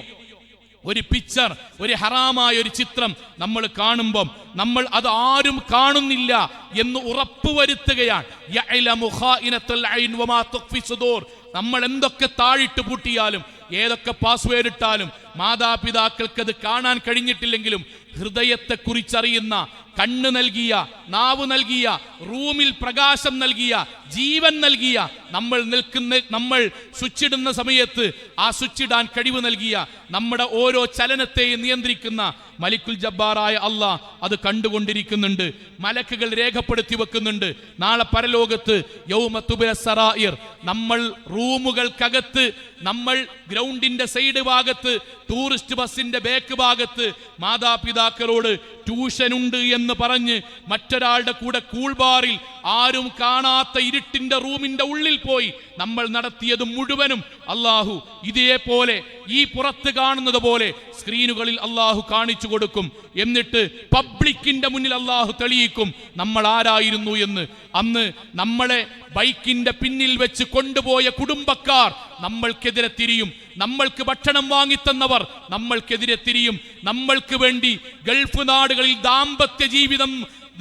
Speaker 1: ഒരു പിക്ചർ, ഒരു ഹറാമായ ഒരു ചിത്രം നമ്മൾ കാണുമ്പം നമ്മൾ അത് ആരും കാണുന്നില്ല എന്ന് ഉറപ്പുവരുത്തുകയാണ്. നമ്മൾ എന്തൊക്കെ താഴിട്ട് പൂട്ടിയാലും ഏതൊക്കെ പാസ്വേഡ് ഇട്ടാലും മാതാപിതാക്കൾക്ക് അത് കാണാൻ കഴിഞ്ഞിട്ടില്ലെങ്കിലും ഹൃദയത്തെക്കുറിച്ചറിയുന്ന, കണ്ണ് നൽകിയ, നാവ് നൽകിയ, റൂമിൽ പ്രകാശം നൽകിയ, ജീവൻ നൽകിയ, നമ്മൾ സ്വിച്ചിടുന്ന സമയത്ത് ആ സ്വിച്ചിടാൻ കഴിവ് നൽകിയ, നമ്മുടെ ഓരോ ചലനത്തെയും നിയന്ത്രിക്കുന്ന മലിക്കുൽ ജബ്ബാറായ അള്ളാഹ് അത് കണ്ടുകൊണ്ടിരിക്കുന്നുണ്ട്. മലക്കുകൾ രേഖപ്പെടുത്തി വെക്കുന്നുണ്ട്. നാളെ പരലോകത്ത് യൗമ തുബ്ല സറായിർ, നമ്മൾ റൂമുകൾക്കകത്ത്, നമ്മൾ ഗ്രൗണ്ടിന്റെ സൈഡ് ഭാഗത്ത്, ടൂറിസ്റ്റ് ബസിന്റെ ബാക്ക് ഭാഗത്ത് മാതാപിതാക്കളോട് ട്യൂഷനുണ്ട് എന്ന് പറഞ്ഞ് മറ്റൊരാളുടെ കൂടെ കൂൾബാറിൽ ആരും കാണാത്ത ഇരുട്ടിന്റെ റൂമിന്റെ ഉള്ളിൽ പോയി നമ്മൾ നടത്തിയത് മുഴുവനും അള്ളാഹു ഇതേപോലെ ഈ പുറത്ത് കാണുന്നത് പോലെ സ്ക്രീനുകളിൽ അള്ളാഹു കാണിച്ചു കൊടുക്കും. എന്നിട്ട് പബ്ലിക്കിന്റെ മുന്നിൽ അള്ളാഹു തെളിയിക്കും നമ്മൾ ആരായിരുന്നു എന്ന്. അന്ന് നമ്മളെ ബൈക്കിന്റെ പിന്നിൽ വെച്ച് കൊണ്ടുപോയ കുടുംബക്കാർ നമ്മൾക്കെതിരെ തിരിയും. നമ്മൾക്ക് ഭക്ഷണം വാങ്ങിത്തന്നവർ നമ്മൾക്കെതിരെ തിരിയും. നമ്മൾക്ക് വേണ്ടി ഗൾഫ് നാടുകളിൽ ദാമ്പത്യ ജീവിതം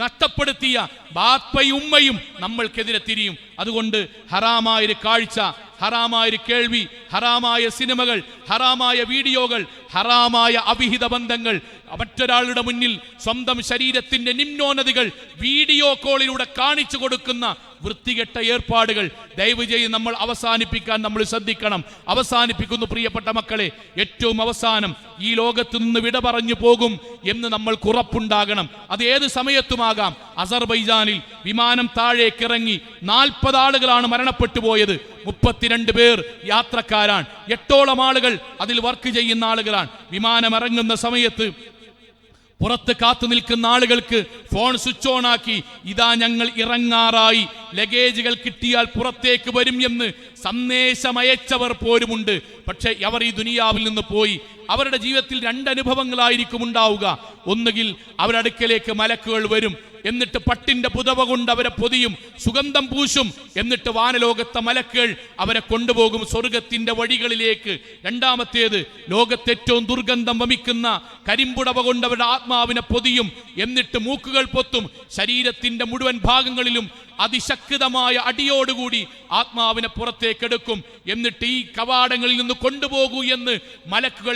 Speaker 1: നഷ്ടപ്പെടുത്തിയ ബാപ്പയും ഉമ്മയും നമ്മൾക്കെതിരെ തിരിയും. അതുകൊണ്ട് ഹറാമായൊരു കാഴ്ച, ഹറാമായൊരു കേൾവി, ഹറാമായ സിനിമകൾ, ഹറാമായ വീഡിയോകൾ, ഹറാമായ അവിഹിത ബന്ധങ്ങൾ, മറ്റൊരാളുടെ മുന്നിൽ സ്വന്തം ശരീരത്തിന്റെ നിമ്നോന്നതികൾ വീഡിയോ കോളിലൂടെ കാണിച്ചു കൊടുക്കുന്ന വൃത്തികെട്ട ഏർപ്പാടുകൾ ദയവ് ചെയ്ത് നമ്മൾ അവസാനിപ്പിക്കാൻ നമ്മൾ ശ്രദ്ധിക്കണം. അവസാനിപ്പിക്കുന്നു പ്രിയപ്പെട്ട മക്കളെ. ഏറ്റവും അവസാനം ഈ ലോകത്ത് നിന്ന് വിട പറഞ്ഞു പോകും എന്ന് നമ്മൾക്ക് ഉറപ്പുണ്ടാകണം. അത് ഏത് സമയത്തുമാകാം. അസർബൈജാനിൽ വിമാനം താഴേക്കിറങ്ങി 40 ആളുകളാണ് മരണപ്പെട്ടു പോയത്. 32 പേർ യാത്രക്കാരാണ്. 8ഓളം ആളുകൾ അതിൽ വർക്ക് ചെയ്യുന്ന ആളുകളാണ്. വിമാനം ഇറങ്ങുന്ന സമയത്ത് പുറത്ത് കാത്തു നിൽക്കുന്ന ആളുകൾക്ക് ഫോൺ സ്വിച്ച് ഓൺ ആക്കി, ഇതാ ഞങ്ങൾ ഇറങ്ങാറായി, ലഗേജുകൾ കിട്ടിയാൽ പുറത്തേക്ക് വരും എന്ന് സന്ദേശമയച്ചവർ പോരുമുണ്ട്. പക്ഷെ അവർ ഈ ദുനിയാവിൽ നിന്ന് പോയി. അവരുടെ ജീവിതത്തിൽ 2 അനുഭവങ്ങളായിരിക്കും ഉണ്ടാവുക. ഒന്നുകിൽ അവരുടെ അടുക്കലേക്ക് മലക്കുകൾ വരും, എന്നിട്ട് പട്ടിന്റെ പുതവ കൊണ്ട് അവരെ പൊതിയും, സുഗന്ധം പൂശും, എന്നിട്ട് വാനലോകത്തെ മലക്കുകൾ അവരെ കൊണ്ടുപോകും സ്വർഗത്തിന്റെ വഴികളിലേക്ക്. രണ്ടാമത്തേത്, ലോകത്തെ ഏറ്റവും ദുർഗന്ധം വമിക്കുന്ന കരിമ്പുടവ കൊണ്ട് അവരുടെ ആത്മാവിനെ പൊതിയും, എന്നിട്ട് മൂക്കുകൾ പൊത്തും, ശരീരത്തിന്റെ മുഴുവൻ ഭാഗങ്ങളിലും അതിശക്തമായ അടിയോടുകൂടി ആത്മാവിനെ പുറത്തേക്കെടുക്കും. എന്നിട്ട് ഈ കവാടങ്ങളിൽ നിന്ന് കൊണ്ടുപോകൂ എന്ന് മലക്കുകൾ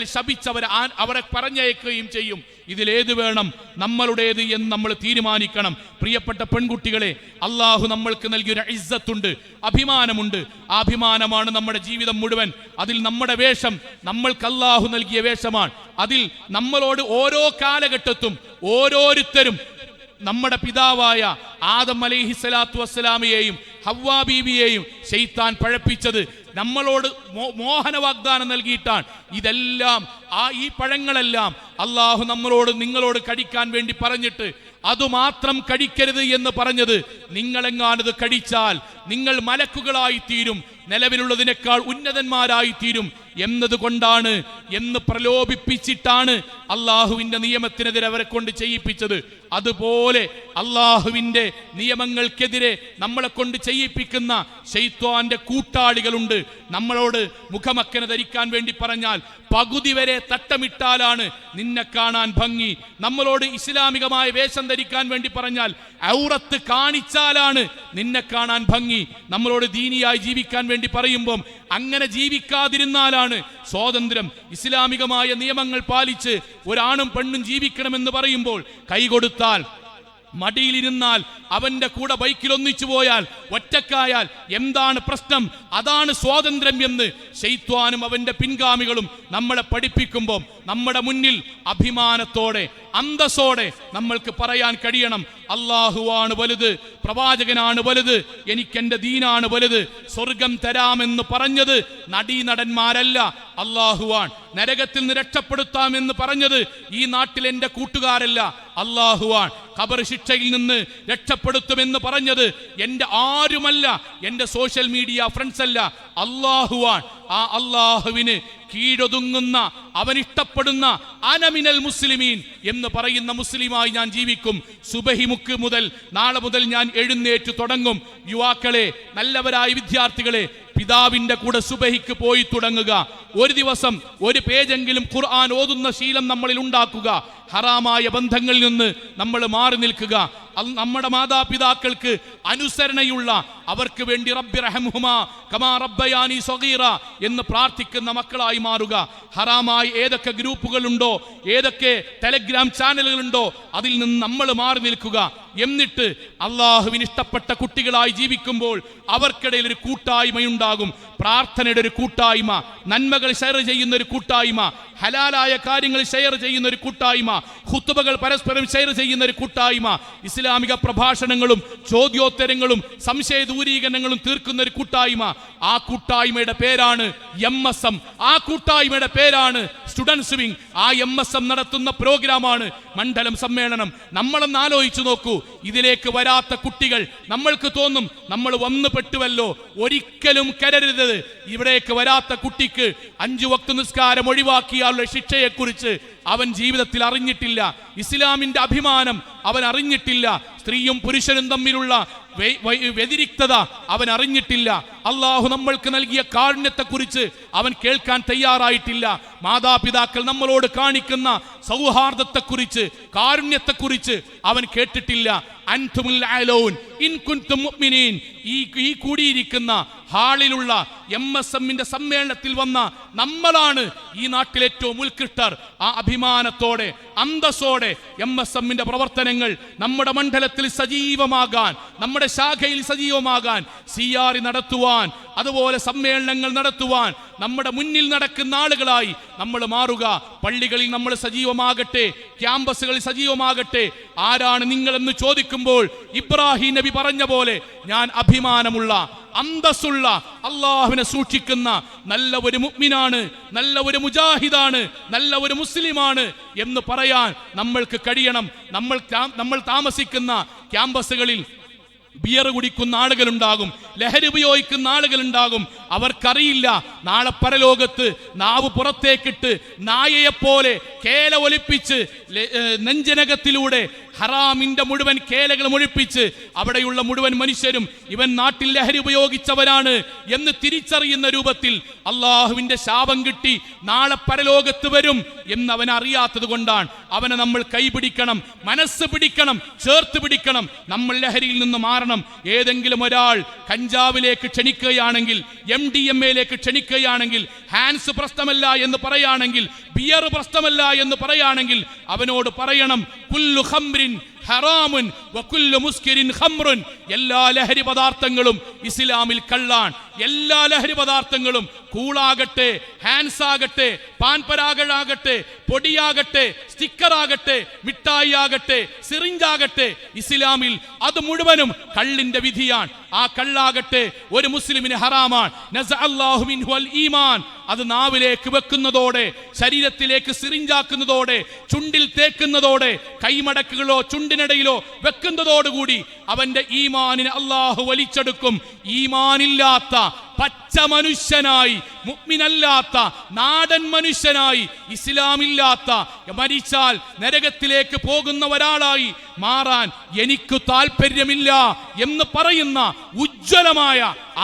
Speaker 1: അവരെ പറഞ്ഞയക്കുകയും ചെയ്യും. ഇതിലേത് വേണം നമ്മളുടേത് എന്ന് നമ്മൾ തീരുമാനിക്കണം. പ്രിയപ്പെട്ട പെൺകുട്ടികളെ, അള്ളാഹു നമ്മൾക്ക് നൽകിയൊരു ഇസ്സത്തുണ്ട്, അഭിമാനമുണ്ട്. ആ അഭിമാനമാണ് നമ്മുടെ ജീവിതം മുഴുവൻ. അതിൽ നമ്മുടെ വേഷം നമ്മൾക്ക് അള്ളാഹു നൽകിയ വേഷമാണ്. അതിൽ നമ്മളോട് ഓരോ കാലഘട്ടത്തും ഓരോരുത്തരും നമ്മുടെ പിതാവായ ആദം അലൈഹിസ്സലാത്തു വസ്സലാമയെയും ഹവ്വാ ബീവിയെയും ശൈത്താൻ പഴപ്പിച്ചത് നമ്മളോട് മോഹന വാഗ്ദാനം നൽകിയിട്ടാണ്. ഇതെല്ലാം ഈ പഴങ്ങളെല്ലാം അള്ളാഹു നമ്മളോട് നിങ്ങളോട് കഴിക്കാൻ വേണ്ടി പറഞ്ഞിട്ട് അതുമാത്രം കഴിക്കരുത് എന്ന് പറഞ്ഞത്, നിങ്ങളെങ്ങാനത് കഴിച്ചാൽ നിങ്ങൾ മലക്കുകളായി തീരും, നിലവിലുള്ളതിനേക്കാൾ ഉന്നതന്മാരായി തീരും എന്നതുകൊണ്ടാണ് എന്ന് പ്രലോഭിപ്പിച്ചിട്ടാണ് അള്ളാഹുവിന്റെ നിയമത്തിനെതിരെ അവരെ കൊണ്ട് ചെയ്യിപ്പിച്ചത്. അതുപോലെ അള്ളാഹുവിന്റെ നിയമങ്ങൾക്കെതിരെ നമ്മളെ കൊണ്ട് ചെയ്യിപ്പിക്കുന്ന ശൈത്വാന്റെ കൂട്ടാളികളുണ്ട്. നമ്മളോട് മുഖമക്കന ധരിക്കാൻ വേണ്ടി പറഞ്ഞാൽ പകുതി വരെ തട്ടമിട്ടാലാണ് നിന്നെ കാണാൻ ഭംഗി. നമ്മളോട് ഇസ്ലാമികമായ വേഷം ധരിക്കാൻ വേണ്ടി പറഞ്ഞാൽ ഔറത്ത് കാണിച്ചാലാണ് നിന്നെ കാണാൻ ഭംഗി. നമ്മളോട് ദീനിയായി ജീവിക്കാൻ വേണ്ടി പറയുമ്പം അങ്ങനെ ജീവിക്കാതിരുന്നാലാണ് സ്വാതന്ത്ര്യം. ഇസ്ലാമികമായ നിയമങ്ങൾ പാലിച്ച് ഒരാണും പെണ്ണും ജീവിക്കണമെന്ന് പറയുമ്പോൾ കൈകൊടുത്താൽ, മടിയിലിരുന്നാൽ, അവന്റെ കൂടെ ബൈക്കിൽ ഒന്നിച്ചു പോയാൽ, ഒറ്റക്കായാൽ എന്താണ് പ്രശ്നം? അതാണ് സ്വാതന്ത്ര്യം എന്ന് ശൈത്വാനും അവന്റെ പിൻഗാമികളും നമ്മളെ പഠിപ്പിക്കുമ്പോൾ നമ്മുടെ മുന്നിൽ അഭിമാനത്തോടെ അന്തസ്സോടെ നമ്മൾക്ക് പറയാൻ കഴിയണം, അല്ലാഹുവാണ് വലുത്, പ്രവാചകനാണ് വലുത്, എനിക്കെന്റെ ദീനാണ് വലുത്. സ്വർഗം തരാമെന്ന് പറഞ്ഞത് നടീനടന്മാരല്ല, അല്ലാഹുവാൻ. നരകത്തിൽ നിന്ന് രക്ഷപ്പെടുത്താമെന്ന് പറഞ്ഞത് ഈ നാട്ടിൽ എന്റെ കൂട്ടുകാരല്ല, അല്ലാഹുവാൻ. ഖബർ ശിക്ഷയിൽ നിന്ന് രക്ഷപ്പെടുത്തുമെന്ന് പറഞ്ഞത് എന്റെ ആരുമല്ല, എന്റെ സോഷ്യൽ മീഡിയ ഫ്രണ്ട്സ് അല്ല, അല്ലാഹുവാൻ. ആ അല്ലാഹുവിന് കീഴൊതുങ്ങുന്ന, അവനിഷ്ടപ്പെടുന്ന അനമിനൽ മുസ്ലിമീൻ എന്ന് പറയുന്ന മുസ്ലിമായി ഞാൻ ജീവിക്കും. സുബഹി മുക്ക് മുതൽ നാളെ മുതൽ ഞാൻ എഴുന്നേറ്റ് തുടങ്ങും. യുവാക്കളെ, നല്ലവരായ വിദ്യാർത്ഥികളെ, പിതാവിന്റെ കൂടെ സുബഹിക്ക് പോയി തുടങ്ങുക. ഒരു ദിവസം ഒരു പേജെങ്കിലും ഖുർആൻ ഓതുന്ന ശീലം നമ്മളിൽ ഉണ്ടാക്കുക. ഹറാമായ ബന്ധങ്ങളിൽ നിന്ന് നമ്മൾ മാറി നിൽക്കുക. നമ്മുടെ മാതാപിതാക്കൾക്ക് അനുസരണയുള്ള, അവർക്ക് വേണ്ടി റബ്ബി റഹംഹുമാ കമാ റബ്ബയാനി സഗീറ എന്ന് പ്രാർത്ഥിക്കുന്ന മക്കളായി മാറുക. ഹറാമായി ഏതൊക്കെ ഗ്രൂപ്പുകളുണ്ടോ, ഏതൊക്കെ ടെലഗ്രാം ചാനലുകളുണ്ടോ, അതിൽ നിന്ന് നമ്മൾ മാറി നിൽക്കുക. എന്നിട്ട് അള്ളാഹുവിന് ഇഷ്ടപ്പെട്ട കുട്ടികളായി ജീവിക്കുമ്പോൾ അവർക്കിടയിൽ ഒരു കൂട്ടായ്മയുണ്ടാകും. പ്രാർത്ഥനയുടെ ഒരു കൂട്ടായ്മ, നന്മകൾ ഷെയർ ചെയ്യുന്ന ഒരു കൂട്ടായ്മ, ഹലാലായ കാര്യങ്ങൾ ഷെയർ ചെയ്യുന്ന ഒരു കൂട്ടായ്മ, ഖുത്ബകൾ പരസ്പരം ഷെയർ ചെയ്യുന്ന ഒരു കൂട്ടായ്മ, ഇസ്ലാമിക പ്രഭാഷണങ്ങളും ചോദ്യോത്തരങ്ങളും സംശയ ദൂരീകരണങ്ങളും തീർക്കുന്ന ഒരു കൂട്ടായ്മ. ആ കൂട്ടായ്മയുടെ പേരാണ് MSM. ആ കൂട്ടായ്മയുടെ പേരാണ് സ്റ്റുഡൻസ് വിങ്. ആ MSM നടത്തുന്ന പ്രോഗ്രാമാണ് മണ്ഡലം സമ്മേളനം. നമ്മളൊന്ന് ആലോചിച്ചു നോക്കൂ. ഇതിലേക്ക് വരാത്ത കുട്ടികൾ, നമ്മൾക്ക് തോന്നും നമ്മൾ വന്നു പെട്ടുവല്ലോ. ഒരിക്കലും കരരുത്. ഇവിടേക്ക് വരാത്ത കുട്ടിക്ക് 5 വക്ത് നിസ്കാരം ഒഴിവാക്കിയാലുള്ള ശിക്ഷയെക്കുറിച്ച് അവൻ ജീവിതത്തിൽ അറിഞ്ഞിട്ടില്ല. ഇസ്ലാമിന്റെ അഭിമാനം അവൻ അറിഞ്ഞിട്ടില്ല. സ്ത്രീയും പുരുഷനും തമ്മിലുള്ള വ്യതിരിക്തത അവൻ അറിഞ്ഞിട്ടില്ല. അള്ളാഹു നമ്മൾക്ക് നൽകിയ കാരുണ്യത്തെക്കുറിച്ച് അവൻ കേൾക്കാൻ തയ്യാറായിട്ടില്ല. മാതാപിതാക്കൾ നമ്മളോട് കാണിക്കുന്ന സൗഹാർദ്ദത്തെക്കുറിച്ച്, കാരുണ്യത്തെക്കുറിച്ച് അവൻ കേട്ടിട്ടില്ല. അൻതുമുൽ അലൗൻ ഇൻ കുൻതും മുഅ്മിനീൻ. ഈ കൂടിയിരിക്കുന്ന ഹാളിലുള്ള MSMന്റെ സമ്മേളനത്തിൽ വന്ന നമ്മളാണ് ഈ നാട്ടിലെ ഏറ്റവും ഉത്കൃഷ്ടർ. ആ അഭിമാനത്തോടെ അന്തസ്സോടെ MSMന്റെ പ്രവർത്തനങ്ങൾ നമ്മുടെ മണ്ഡലത്തിൽ സജീവമാകാൻ, നമ്മുടെ ശാഖയിൽ സജീവമാകാൻ, CR നടത്തുവാൻ, അതുപോലെ സമ്മേളനങ്ങൾ നടത്തുവാൻ നമ്മുടെ മുന്നിൽ നടക്കുന്ന ആളുകളായി നമ്മൾ മാറുക. പള്ളികളിൽ നമ്മൾ സജീവമാകട്ടെ, ക്യാമ്പസുകളിൽ സജീവമാകട്ടെ. ആരാണ് നിങ്ങളെന്ന് ചോദിക്കുമ്പോൾ ഇബ്രാഹിം നബി പറഞ്ഞ പോലെ ഞാൻ അഭിമാനമുള്ള, അന്തസ്സുള്ള, അള്ളാഹുവിനെ സൂക്ഷിക്കുന്ന നല്ല ഒരു മുഅ്മിനാണ്, നല്ല ഒരു മുജാഹിദാണ്, നല്ല ഒരു മുസ്ലിമാണ് എന്ന് പറയാൻ നമ്മൾക്ക് കഴിയണം. നമ്മൾ താമസിക്കുന്ന ക്യാമ്പസുകളിൽ ബിയർ കുടിക്കുന്ന ആളുകളുണ്ടാകും, ലഹരി ഉപയോഗിക്കുന്ന ആളുകളുണ്ടാകും. അവർക്കറിയില്ല നാളെ പരലോകത്ത് നാവ് പുറത്തേക്കിട്ട് നായയെപ്പോലെ കേല ഒലിപ്പിച്ച് നെഞ്ചനകത്തിലൂടെ ഹറാമിന്റെ മുഴുവൻ കേലകൾ ഒഴിപ്പിച്ച് അവിടെയുള്ള മുഴുവൻ മനുഷ്യരും ഇവൻ നാട്ടിൽ ലഹരി ഉപയോഗിച്ചവരാണ് എന്ന് തിരിച്ചറിയുന്ന രൂപത്തിൽ അള്ളാഹുവിന്റെ ശാപം കിട്ടി നാളെ പരലോകത്ത് വരും എന്ന് അവൻ അറിയാത്തത് കൊണ്ടാണ്. അവനെ നമ്മൾ കൈപിടിക്കണം, മനസ്സ് പിടിക്കണം, ചേർത്ത് പിടിക്കണം. നമ്മൾ ലഹരിയിൽ നിന്ന് മാറണം. ഏതെങ്കിലും ഒരാൾ കഞ്ചാവിലേക്ക് ക്ഷണിക്കുകയാണെങ്കിൽ, MDMA-യിലേക്ക് ക്ഷണിക്കുകയാണെങ്കിൽ, ഹാൻസ് പ്രശ്നമല്ല എന്ന് പറയുകയാണെങ്കിൽ, ബിയർ പ്രശ്നമല്ല എന്ന് പറയുകയാണെങ്കിൽ അവനോട് പറയണം, കുല്ലു ഖംറിൻ ഹറാമുൻ വകുല്ലു മുസ്കിരിൻ ഖംറുൻ. എല്ലാ ലഹരി പദാർത്ഥങ്ങളും ഇസ്ലാമിൽ കള്ളാൻ. എല്ലാ ലഹരി പദാർത്ഥങ്ങളും കൂളാകട്ടെ, ഹാൻസ് ആകട്ടെ, പാൻപരാഗാകട്ടെ, പൊടിയാകട്ടെ, സ്റ്റിക്കറാകട്ടെ, മിഠായി ആകട്ടെ, സിറിഞ്ചാകട്ടെ, ഇസ്ലാമിൽ അത് മുഴുവനും കള്ളിന്റെ വിധിയാണ്. ആ കള്ളാകട്ടെ ഒരു മുസ്ലിമിന് ഹറാമാണ്. നസഅല്ലാഹു മിൻഹുൽ ഈമാൻ. അത് നാവിലേക്ക് വെക്കുന്നതോടെ, ശരീരത്തിലേക്ക് സിറിഞ്ചാക്കുന്നതോടെ, ചുണ്ടിൽ തേക്കുന്നതോടെ, കൈമടക്കുകളോ ചുണ്ടിനിടയിലോ വെക്കുന്നതോടുകൂടി അവന്റെ ഈമാനിനെ അള്ളാഹു വലിച്ചെടുക്കും. ഈമാനില്ലാത്ത പച്ച മനുഷ്യനായി മുഅ്മിനല്ലാത്ത നാടൻ മനുഷ്യനായി, ഇസ്ലാമില്ലാത്ത, മരിച്ചാൽ നരകത്തിലേക്ക് പോകുന്ന ഒരാളായി മാറാൻ എനിക്ക് താല്പര്യമില്ല എന്ന് പറയുന്ന ഉജ്ജ്വലമായ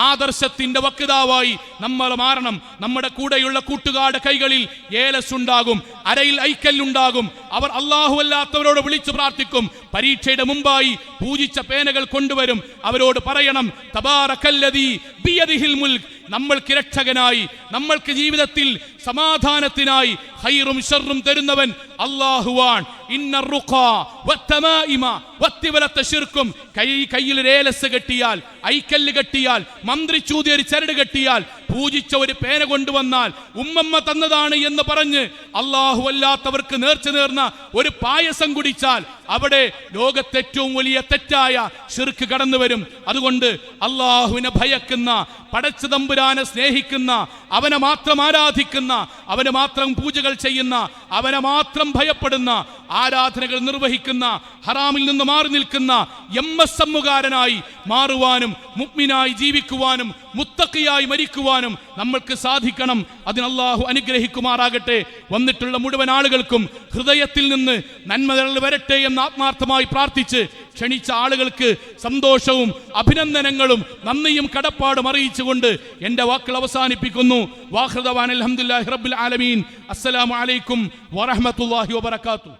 Speaker 1: ആദർശത്തിന്റെ വക്താവായി നമ്മൾ മാറണം. നമ്മുടെ കൂടെയുള്ള കൂട്ടുകാരുടെ കൈകളിൽ ഏലസ് ഉണ്ടാകും, അരയിൽ ഐക്കല്ലുണ്ടാകും. അവർ അല്ലാഹു അല്ലാത്തവരോട് വിളിച്ചു പ്രാർത്ഥിക്കും. പരീക്ഷയുടെ മുമ്പായി പൂജിച്ച പേനകൾ കൊണ്ടുവരും. അവരോട് പറയണം, തബാറകല്ലദീ ബിയദിഹിൽ മുൽക്ക്, നമ്മൾക്ക് രക്ഷകനായി, നമ്മൾക്ക് ജീവിതത്തിൽ സമാധാനത്തിനായി ഖൈറും ശർറും തരുന്നവൻ അല്ലാഹുവാൻ. ഇന്നർ റുഖാ വത്തമായിമ വത്തിവലത്ത ശിർക്കും, കയ്യിൽ ഏലസ് കെട്ടിയാൽ, ഐക്കല്ല് കെട്ടിയാൽ, മന്ത്രിച്ചൂതിയ ഒരു ചരട് കെട്ടിയാൽ, പൂജിച്ച ഒരു പേന കൊണ്ടുവന്നാൽ, ഉമ്മമ്മ തന്നതാണ് എന്ന് പറഞ്ഞ് അല്ലാഹു അല്ലാത്തവർക്ക് നേർച്ച നേർന്ന ഒരു പായസം കുടിച്ചാൽ അവിടെ ലോകത്തെ ഏറ്റവും വലിയ തെറ്റായ ശിർക്ക് കടന്നു വരും. അതുകൊണ്ട് അല്ലാഹുവിനെ ഭയക്കുന്ന, പടച്ച തമ്പുരാനെ സ്നേഹിക്കുന്ന, അവനെ മാത്രം ആരാധിക്കുന്ന, അവനെ മാത്രം പൂജകൾ ചെയ്യുന്ന, അവനെ മാത്രം ഭയപ്പെടുന്ന, ആരാധനകൾ നിർവഹിക്കുന്ന, ഹറാമിൽ നിന്ന് മാറി നിൽക്കുന്ന എംഎസ്എമ്മുകാരനായി മാറുവാനും മുഅ്മിനായി ജീവിക്കുവാനും മുത്തഖിയായി മരിക്കുവാനും നമ്മൾക്ക് സാധിക്കണം. അതിന് അല്ലാഹു അനുഗ്രഹിക്കുമാറാകട്ടെ. വന്നിട്ടുള്ള മുഴുവൻ ആളുകൾക്കും ഹൃദയത്തിൽ നിന്ന് നന്മകൾ വരട്ടെ എന്ന് ആത്മാർത്ഥമായി പ്രാർത്ഥിച്ച് ക്ഷണിച്ച ആളുകൾക്ക് സന്തോഷവും അഭിനന്ദനങ്ങളും നന്ദിയും കടപ്പാടും അറിയിച്ചുകൊണ്ട് എൻ്റെ വാക്കുകൾ അവസാനിപ്പിക്കുന്നു. വാഖിറു ദഅ്വാനാ അൽഹംദുലില്ലാഹി റബ്ബിൽ ആലമീൻ. അസ്സലാമു അലൈക്കും വറഹ്മത്തുള്ളാഹി വബറകാതുഹു.